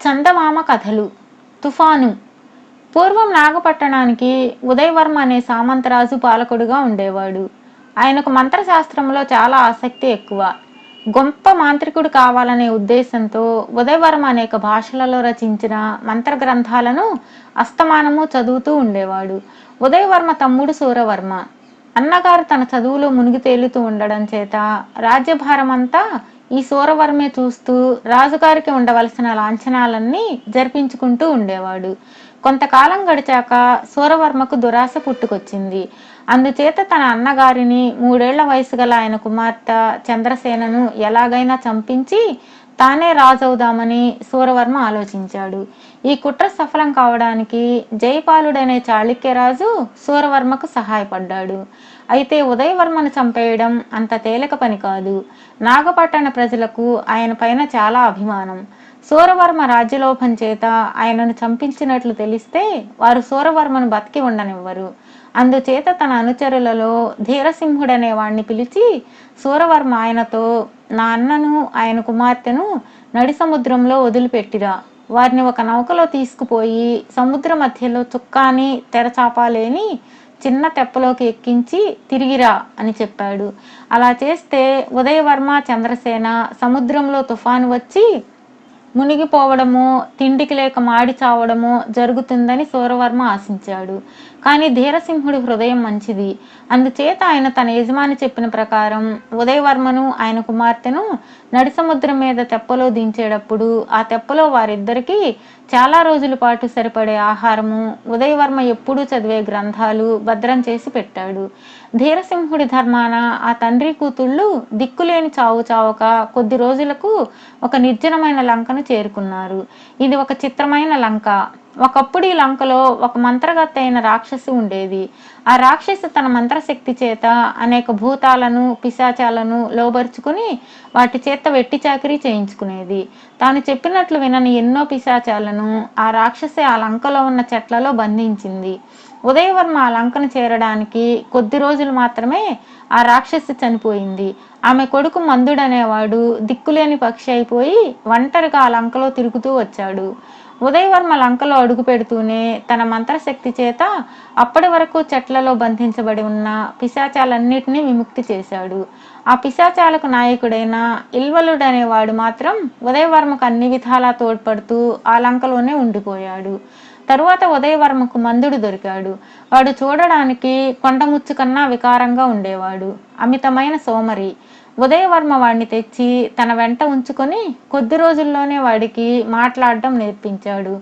చందమామ కథలు. తుఫాను. పూర్వం నాగపట్టణానికి ఉదయవర్మ అనే సామంతరాజు పాలకుడుగా ఉండేవాడు. ఆయనకు మంత్రశాస్త్రంలో చాలా ఆసక్తి ఎక్కువ. గొప్ప మాంత్రికుడు కావాలనే ఉద్దేశంతో ఉదయవర్మ అనేక భాషలలో రచించిన మంత్ర గ్రంథాలను అస్తమానము చదువుతూ ఉండేవాడు. ఉదయవర్మ తమ్ముడు సూరవర్మ. అన్నగారు తన చదువులో మునిగి తేలుతూ ఉండడం చేత రాజ్యభారమంతా ఈ సూరవర్మే చూస్తూ రాజుగారికి ఉండవలసిన లాంఛనాలన్నీ జరిపించుకుంటూ ఉండేవాడు. కొంతకాలం గడిచాక సూరవర్మకు దురాశ పుట్టుకొచ్చింది. అందుచేత తన అన్నగారిని 3 ఏళ్ల వయసు గల ఆయన కుమార్తె చంద్రసేనను ఎలాగైనా చంపించి తానే రాజవుదామని సూరవర్మ ఆలోచించాడు. ఈ కుట్ర సఫలం కావడానికి జైపాలుడనే చాళుక్యరాజు సూరవర్మకు సహాయపడ్డాడు. అయితే ఉదయవర్మను చంపేయడం అంత తేలిక పని కాదు. నాగపట్టణ ప్రజలకు ఆయన పైన చాలా అభిమానం. సూరవర్మ రాజ్యలోభం చేత ఆయనను చంపించినట్లు తెలిస్తే వారు సూరవర్మను బతికి ఉండనివ్వరు. అందుచేత తన అనుచరులలో ధీరసింహుడనే వాణ్ణి పిలిచి, సూరవర్మ ఆయనతో, నా అన్నను ఆయన కుమార్తెను నడి సముద్రంలో వదిలిపెట్టిరా, వారిని ఒక నౌకలో తీసుకుపోయి సముద్ర మధ్యలో చుక్కాని తెరచాపాలేని చిన్న తెప్పలోకి ఎక్కించి తిరిగిరా అని చెప్పాడు. అలా చేస్తే ఉదయవర్మ చంద్రసేన సముద్రంలో తుఫాను వచ్చి మునిగిపోవడమో తిండికి లేక మాడి చావడమో జరుగుతుందని సూరవర్మ ఆశించాడు. కానీ ధీరసింహుడి హృదయం మంచిది. అందుచేత ఆయన తన యజమాని చెప్పిన ప్రకారం ఉదయవర్మను ఆయన కుమార్తెను నడి సముద్రం మీద తెప్పలో దించేటప్పుడు ఆ తెప్పలో వారిద్దరికీ చాలా రోజుల పాటు సరిపడే ఆహారము, ఉదయవర్మ ఎప్పుడూ చదివే గ్రంథాలు భద్రం చేసి పెట్టాడు. ధీరసింహుడి ధర్మాన ఆ తండ్రి కూతుళ్ళు దిక్కులేని చావు చావక కొద్ది రోజులకు ఒక నిర్జనమైన లంకను చేరుకున్నారు. ఇది ఒక చిత్రమైన లంక. ఒకప్పుడు ఈ లంకలో ఒక మంత్రగత్తె అయిన రాక్షసి ఉండేది. ఆ రాక్షసి తన మంత్రశక్తి చేత అనేక భూతాలను పిశాచాలను లోబరుచుకుని వాటి చేత వెట్టి చాకిరీ చేయించుకునేది. తాను చెప్పినట్లు వినని ఎన్నో పిశాచాలను ఆ రాక్షసి ఆ లంకలో ఉన్న చెట్లలో బంధించింది. ఉదయవర్మ ఆ లంకను చేరడానికి కొద్ది రోజులు మాత్రమే ఆ రాక్షసి చనిపోయింది. ఆమె కొడుకు మందుడనేవాడు దిక్కులేని పక్షి అయిపోయి ఒంటరిగా ఆ లంకలో తిరుగుతూ వచ్చాడు. ఉదయవర్మ లంకలో అడుగు పెడుతూనే తన మంత్రశక్తి చేత అప్పటి వరకు చెట్లలో బంధించబడి ఉన్న పిశాచాలన్నిటినీ విముక్తి చేశాడు. ఆ పిశాచాలకు నాయకుడైన ఇల్వలుడనేవాడు మాత్రం ఉదయవర్మకు అన్ని విధాలా తోడ్పడుతూ ఆ లంకలోనే ఉండిపోయాడు. తరువాత ఉదయవర్మకు మందుడు దొరికాడు. వాడు చూడడానికి కొండముచ్చు కన్నా వికారంగా ఉండేవాడు. అమితమైన సోమరి. ఉదయవర్మ వాడిని తెచ్చి తన వెంట ఉంచుకొని కొద్ది రోజుల్లోనే వాడికి మాట్లాడడం నేర్పించాడు.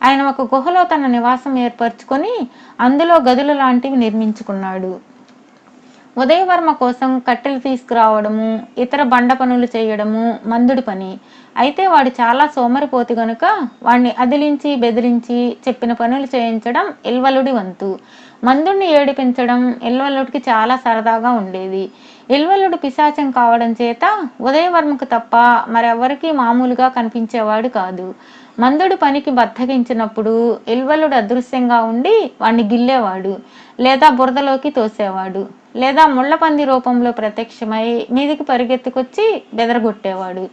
ఆయన ఒక గుహలో తన నివాసం ఏర్పరచుకొని అందులో గదులు లాంటివి నిర్మించుకున్నాడు. ఉదయవర్మ కోసం కట్టెలు తీసుకురావడము, ఇతర బండ పనులు చేయడము మందుడి పని. అయితే వాడు చాలా సోమరిపోతి గనుక వాడిని అదిలించి బెదిరించి చెప్పిన పనులు చేయించడం ఇల్వలుడి వంతు. మందుడిని ఏడిపించడం ఇల్వలుడికి చాలా సరదాగా ఉండేది. ఇల్వలుడు పిశాచం కావడం చేత ఉదయవర్మకు తప్ప మరెవ్వరికీ మామూలుగా కనిపించేవాడు కాదు. మందుడు పనికి బద్దగించినప్పుడు ఇల్వలుడు అదృశ్యంగా ఉండి వాణ్ణి గిల్లేవాడు, లేదా బురదలోకి తోసేవాడు, లేదా ముళ్ళపంది రూపంలో ప్రత్యక్షమై మీదికి పరిగెత్తుకొచ్చి బెదరగొట్టేవాడు.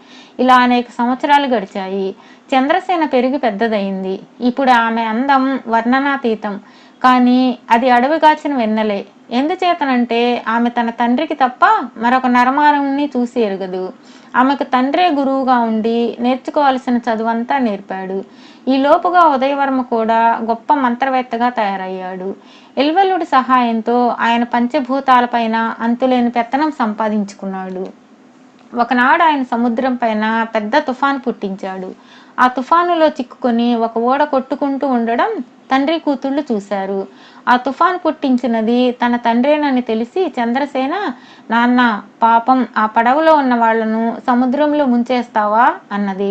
ఇలా అనేక సంవత్సరాలు గడిచాయి. చంద్రసేన పెరిగి పెద్దదయింది. ఇప్పుడు ఆమె అందం వర్ణనాతీతం. కానీ అది అడవిగాచిన వెన్నెలే. ఎందుచేతనంటే ఆమె తన తండ్రికి తప్ప మరొక నరమానవుని చూసి ఎరగదు. ఆమెకు తండ్రే గురువుగా ఉండి నేర్చుకోవాల్సిన చదువంతా నేర్పాడు. ఈ లోపుగా ఉదయవర్మ కూడా గొప్ప మంత్రవేత్తగా తయారయ్యాడు. ఇల్వలుడి సహాయంతో ఆయన పంచభూతాలపైన అంతులేని పెత్తనం సంపాదించుకున్నాడు. ఒకనాడు ఆయన సముద్రం పైన పెద్ద తుఫాను పుట్టించాడు. ఆ తుఫానులో చిక్కుకొని ఒక ఓడ కొట్టుకుంటూ ఉండడం తండ్రి కూతుళ్ళు చూశారు. ఆ తుఫాను పుట్టించినది తన తండ్రేనని తెలిసి చంద్రసేన, నాన్న, పాపం ఆ పడవలో ఉన్న వాళ్లను సముద్రంలో ముంచేస్తావా అన్నది.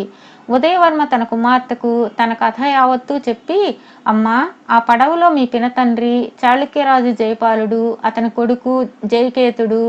ఉదయవర్మ తన కుమార్తెకు తన కథ యావత్తూ చెప్పి, అమ్మా, ఆ పడవలో మీ పినతండ్రి చాళుక్యరాజు జైపాలుడు, అతని కొడుకు జైకేతుడు,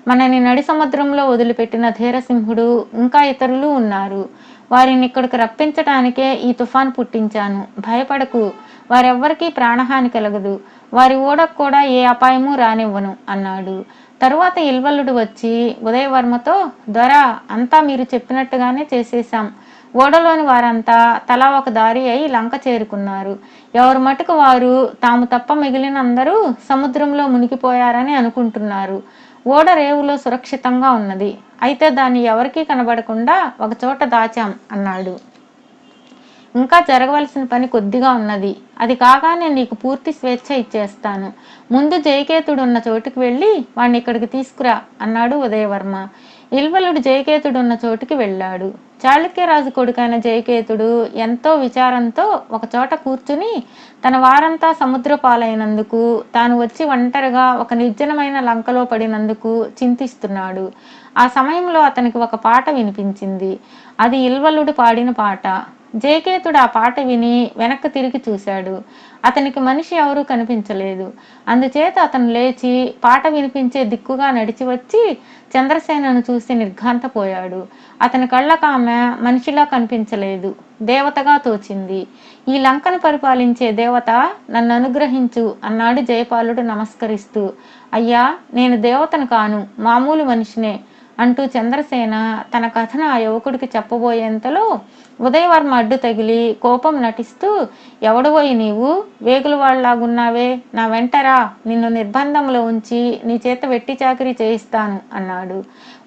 మనని నడి సముద్రంలో వదిలిపెట్టిన ధీరసింహుడు, ఇంకా ఇతరులు ఉన్నారు. వారిని ఇక్కడికి రప్పించటానికే ఈ తుఫాన్ పుట్టించాను. భయపడకు, వారెవ్వరికీ ప్రాణహాని కలగదు. వారి ఓడకు కూడా ఏ అపాయము రానివ్వను అన్నాడు. తరువాత ఇల్వలుడు వచ్చి ఉదయవర్మతో, దొర, అంతా మీరు చెప్పినట్టుగానే చేసేశాం. ఓడలోని వారంతా తలా ఒక దారి అయి లంక చేరుకున్నారు. ఎవరు మటుకు వారు తాము తప్ప మిగిలిన అందరూ సముద్రంలో మునిగిపోయారని అనుకుంటున్నారు. ఓడ రేవులో సురక్షితంగా ఉన్నది. అయితే దాన్ని ఎవరికీ కనబడకుండా ఒకచోట దాచాం అన్నాడు. ఇంకా జరగవలసిన పని కొద్దిగా ఉన్నది. అది కాగానే నీకు పూర్తి స్వేచ్ఛ ఇచ్చేస్తాను. ముందు జయకేతుడు ఉన్న చోటుకి వెళ్ళి వాణ్ణి ఇక్కడికి తీసుకురా అన్నాడు ఉదయవర్మ. ఇల్వలుడు జయకేతుడు ఉన్న చోటుకి వెళ్ళాడు. చాళుక్యరాజు కొడుకైన జయకేతుడు ఎంతో విచారంతో ఒక చోట కూర్చుని తన వారంతా సముద్ర పాలైనందుకు, తాను వచ్చి ఒంటరిగా ఒక నిర్జనమైన లంకలో పడినందుకు చింతిస్తున్నాడు. ఆ సమయంలో అతనికి ఒక పాట వినిపించింది. అది ఇల్వలుడు పాడిన పాట. జయకేతుడు ఆ పాట విని వెనక్కి తిరిగి చూశాడు. అతనికి మనిషి ఎవరూ కనిపించలేదు. అందుచేత అతను లేచి పాట వినిపించే దిక్కుగా నడిచి వచ్చి చంద్రసేనను చూసి నిర్ఘాంతపోయాడు. అతని కళ్ళకామె మనిషిలా కనిపించలేదు, దేవతగా తోచింది. ఈ లంకను పరిపాలించే దేవత, నన్ను అనుగ్రహించు అన్నాడు జయపాలుడు నమస్కరిస్తూ. అయ్యా, నేను దేవతను కాను, మామూలు మనిషినే అంటూ చంద్రసేన తన కథను ఆ యువకుడికి చెప్పబోయేంతలో ఉదయవర్మ అడ్డు తగిలి కోపం నటిస్తూ, ఎవడబోయి నీవు, వేగుల వాళ్ళలాగున్నావే, నా వెంటరా, నిన్ను నిర్బంధంలో ఉంచి నీ చేత వెట్టి చాకిరీ చేయిస్తాను అన్నాడు.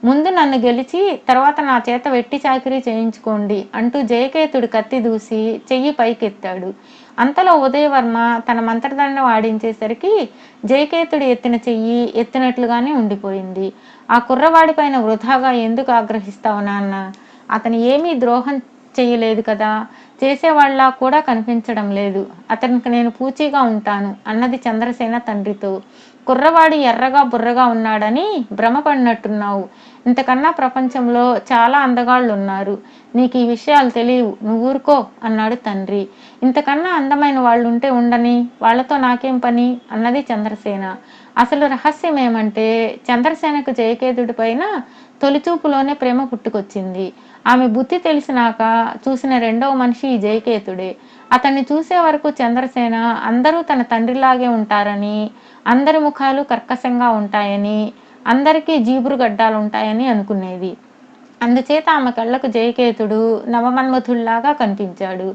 ముందు నన్ను గెలిచి తర్వాత నా చేత వెట్టి చాకిరీ చేయించుకోండి అంటూ జయకేతుడు కత్తి దూసి చెయ్యి పైకెత్తాడు. అంతలో ఉదయవర్మ తన మంత్రదండం ఆడించేసరికి జయకేతుడు ఎత్తిన చెయ్యి ఎత్తినట్లుగానే ఉండిపోయింది. ఆ కుర్రవాడి పైన వృధాగా ఎందుకు ఆగ్రహిస్తావు నాన్న? అతను ఏమీ ద్రోహం చెయ్యలేదు కదా, చేసేవాళ్ళ కూడా కనిపించడం లేదు. అతనికి నేను పూచీగా ఉంటాను అన్నది చంద్రసేన తండ్రితో. కుర్రవాడి ఎర్రగా బుర్రగా ఉన్నాడని భ్రమపడినట్టున్నావు. ఇంతకన్నా ప్రపంచంలో చాలా అందగాళ్ళు ఉన్నారు. నీకు ఈ విషయాలు తెలియవు, నువ్వు ఊరుకో అన్నాడు తండ్రి. ఇంతకన్నా అందమైన వాళ్ళు ఉంటే ఉండని, వాళ్లతో నాకేం పని అన్నది చంద్రసేన. అసలు రహస్యం ఏమంటే, చంద్రసేనకు జయకేతుడి పైన తొలిచూపులోనే ప్రేమ పుట్టుకొచ్చింది. ఆమె బుద్ధి తెలిసినాక చూసిన రెండవ మనిషి ఈ జయకేతుడే. అతన్ని చూసే వరకు చంద్రసేన అందరూ తన తండ్రిలాగే ఉంటారని, అందరి ముఖాలు కర్కశంగా ఉంటాయని, అందరికీ జీబురు గడ్డాలు ఉంటాయని అనుకునేది. అందుచేత ఆమె కళ్ళకు జయకేతుడు నవమన్మధుల్లాగా కనిపించాడు.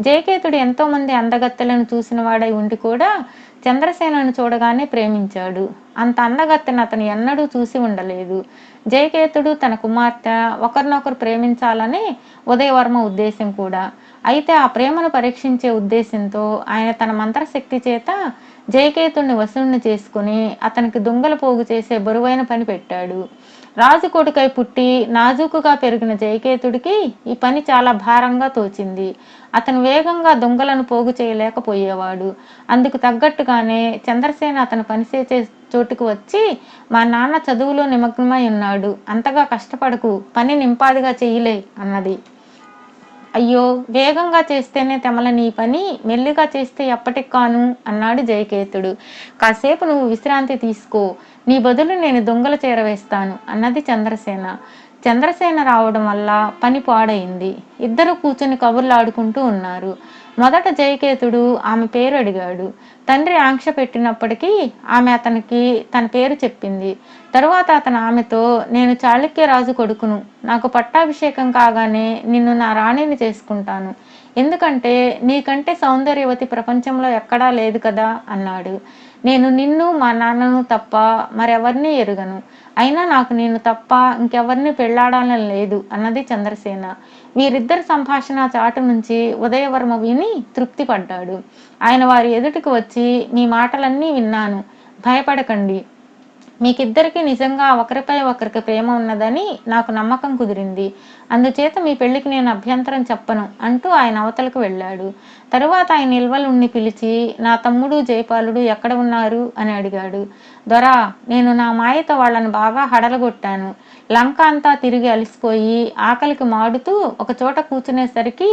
జయకేతుడు ఎంతో మంది అందగత్తెలను చూసిన వాడై ఉండి కూడా చంద్రసేనను చూడగానే ప్రేమించాడు. అంత అందగత్తెను అతను ఎన్నడూ చూసి ఉండలేదు. జయకేతుడు తన కుమార్తె ఒకరినొకరు ప్రేమించాలనే ఉదయవర్మ ఉద్దేశం కూడా. అయితే ఆ ప్రేమను పరీక్షించే ఉద్దేశంతో ఆయన తన మంత్రశక్తి చేత జయకేతుడిని వశుణ్ణి చేసుకుని అతనికి దొంగల పోగు చేసే బరువైన పని పెట్టాడు. రాజు కొడుకై పుట్టి నాజూకుగా పెరిగిన జయకేతుడికి ఈ పని చాలా భారంగా తోచింది. అతను వేగంగా దొంగలను పోగు చేయలేకపోయేవాడు. అందుకు తగ్గట్టుగానే చంద్రసేన అతను పనిచేసే చోటుకు వచ్చి, మా నాన్న చదువులో నిమగ్నమై ఉన్నాడు, అంతగా కష్టపడకు, పని నింపాదిగా చెయ్యలే అన్నది. అయ్యో, వేగంగా చేస్తేనే తెమలని ఈ పని మెల్లిగా చేస్తే ఎప్పటికి కాను అన్నాడు జయకేతుడు. కాసేపు నువ్వు విశ్రాంతి తీసుకో, నీ బదులు నేను దొంగలు చేరవేస్తాను అన్నది చంద్రసేన. చంద్రసేన రావడం వల్ల పని పాడైంది. ఇద్దరు కూర్చుని కబుర్లాడుకుంటూ ఉన్నారు. మొదట జయకేతుడు ఆమె పేరు అడిగాడు. తండ్రి ఆంక్ష పెట్టినప్పటికీ ఆమె అతనికి తన పేరు చెప్పింది. తరువాత అతను ఆమెతో, నేను చాళుక్యరాజు కొడుకును, నాకు పట్టాభిషేకం కాగానే నిన్ను నా రాణిని చేసుకుంటాను. ఎందుకంటే నీకంటే సౌందర్యవతి ప్రపంచంలో ఎక్కడా లేదు కదా అన్నాడు. నేను నిన్ను మా నాన్నను తప్ప మరెవరినీ ఎరుగను. అయినా నాకు నేను తప్ప ఇంకెవరిని పెళ్లాడాలని లేదు అన్నది చంద్రసేన. వీరిద్దరి సంభాషణ చాటు నుంచి ఉదయవర్మ విని తృప్తి పడ్డాడు. ఆయన వారి ఎదుటికి వచ్చి, మీ మాటలన్నీ విన్నాను, భయపడకండి. మీకిద్దరికీ నిజంగా ఒకరిపై ఒకరికి ప్రేమ ఉన్నదని నాకు నమ్మకం కుదిరింది. అందుచేత మీ పెళ్లికి నేను అభ్యంతరం చెప్పను అంటూ ఆయన అవతలకు వెళ్ళాడు. తరువాత ఆయన ఇల్వలుణ్ణి పిలిచి, నా తమ్ముడు జయపాలుడు ఎక్కడ ఉన్నారు అని అడిగాడు. దొరా, నేను నా మాయతో వాళ్ళని బాగా హడలగొట్టాను. లంక అంతా తిరిగి అలిసిపోయి ఆకలికి మాడుతూ ఒక చోట కూర్చునేసరికి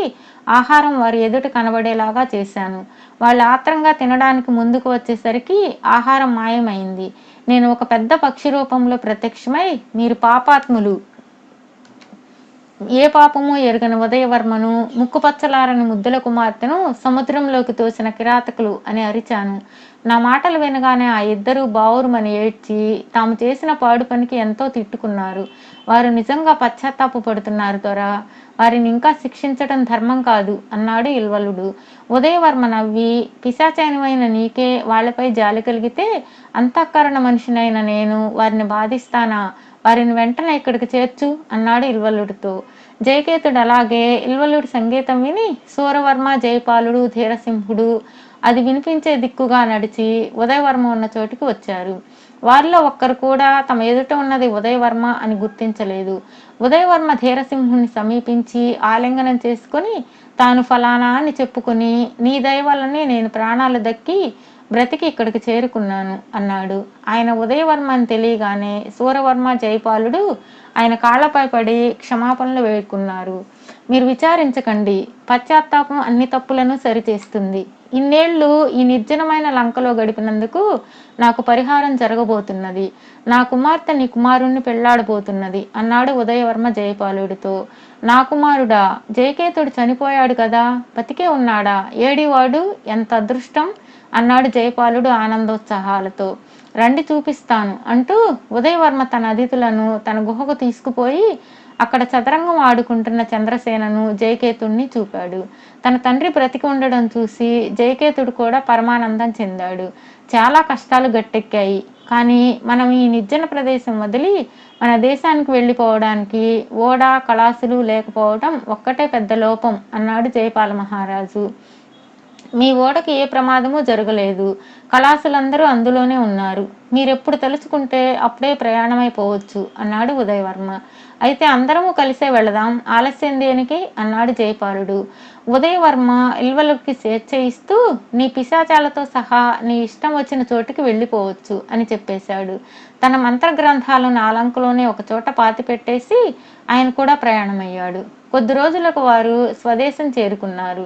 ఆహారం వారి ఎదుట కనబడేలాగా చేశాను. వాళ్ళు ఆత్రంగా తినడానికి ముందుకు వచ్చేసరికి ఆహారం మాయమైంది. నేను ఒక పెద్ద పక్షి రూపంలో ప్రత్యక్షమై, మీరు పాపాత్ములు, ఏ పాపమో ఎరుగని ఉదయవర్మను, ముక్కుపచ్చలారని ముద్దుల కుమార్తెను సముద్రంలోకి తోసిన కిరాతకులు అని అరిచాను. నా మాటలు వినగానే ఆ ఇద్దరూ బావురుమని ఏడ్చి తాము చేసిన పాడు పనికి ఎంతో తిట్టుకున్నారు. వారు నిజంగా పశ్చాత్తాప పడుతున్నారు దొరా. వారిని ఇంకా శిక్షించటం ధర్మం కాదు అన్నాడు ఇల్వలుడు. ఉదయవర్మ నవ్వి, పిశాచానివైన నీకే వాళ్ళపై జాలి కలిగితే అంతఃకరణ మనిషినైన నేను వారిని బాధిస్తానా? వారిని వెంటనే ఇక్కడికి చేర్చు అన్నాడు ఇల్వలుడితో. జయకేతుడు అలాగే ఇల్వలుడి సంగీతం విని సూరవర్మ, జయపాలుడు, ధీరసింహుడు అది వినిపించే దిక్కుగా నడిచి ఉదయవర్మ ఉన్న చోటికి వచ్చారు. వారిలో ఒక్కరు కూడా తమ ఎదుట ఉన్నది ఉదయవర్మ అని గుర్తించలేదు. ఉదయవర్మ ధీరసింహుని సమీపించి ఆలింగనం చేసుకుని తాను ఫలానా అని చెప్పుకుని, నీ దయ వల్లనే నేను ప్రాణాలు దక్కి బ్రతికి ఇక్కడికి చేరుకున్నాను అన్నాడు. ఆయన ఉదయవర్మ అని తెలియగానే సూరవర్మ, జయపాలుడు ఆయన కాళ్లపై పడి క్షమాపణలు వేడుకున్నారు. మీరు విచారించకండి, పశ్చాత్తాపం అన్ని తప్పులను సరిచేస్తుంది. ఇన్నేళ్లు ఈ నిర్జనమైన లంకలో గడిపినందుకు నాకు పరిహారం జరగబోతున్నది. నా కుమార్తె నీ కుమారుణ్ణి పెళ్లాడబోతున్నది అన్నాడు ఉదయవర్మ జయపాలుడితో. నా కుమారుడా? జయకేతుడు చనిపోయాడు కదా, బతికే ఉన్నాడా? ఏడివాడు? ఎంత అదృష్టం అన్నాడు జయపాలుడు ఆనందోత్సాహాలతో. రండి చూపిస్తాను అంటూ ఉదయవర్మ తన అతిథులను తన గుహకు తీసుకుపోయి అక్కడ చదరంగం ఆడుకుంటున్న చంద్రసేనను, జయకేతుడిని చూపాడు. తన తండ్రి బ్రతికి ఉండడం చూసి జయకేతుడు కూడా పరమానందం చెందాడు. చాలా కష్టాలు గట్టెక్కాయి, కానీ మనం ఈ నిర్జన ప్రదేశం వదిలి మన దేశానికి వెళ్ళిపోవడానికి ఓడ, కళాసులు లేకపోవడం ఒక్కటే పెద్ద లోపం అన్నాడు జయపాల మహారాజు. మీ ఓడకి ఏ ప్రమాదము జరగలేదు, కళాసులందరూ అందులోనే ఉన్నారు. మీరెప్పుడు తలుచుకుంటే అప్పుడే ప్రయాణమైపోవచ్చు అన్నాడు ఉదయవర్మ. అయితే అందరము కలిసే వెళదాం, ఆలస్యం దేనికి అన్నాడు జయపాలుడు. ఉదయవర్మ ఇల్వలుడికి స్వేచ్ఛ ఇస్తూ, నీ పిశాచాలతో సహా నీ ఇష్టం వచ్చిన చోటికి వెళ్ళిపోవచ్చు అని చెప్పేశాడు. తన మంత్ర గ్రంథాలను ఆలంకలోనే ఒక చోట పాతి పెట్టేసి ఆయన కూడా ప్రయాణమయ్యాడు. కొద్ది రోజులకు వారు స్వదేశం చేరుకున్నారు.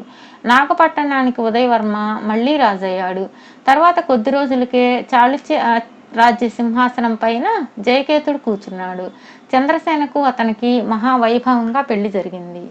నాగపట్టణానికి ఉదయవర్మ మళ్లీ రాజయ్యాడు. తర్వాత కొద్ది రోజులకే చాళుక్య రాజ్య సింహాసనం పైన జయకేతుడు కూర్చున్నాడు. చంద్రసేనకు అతనికి మహావైభవంగా పెళ్లి జరిగింది.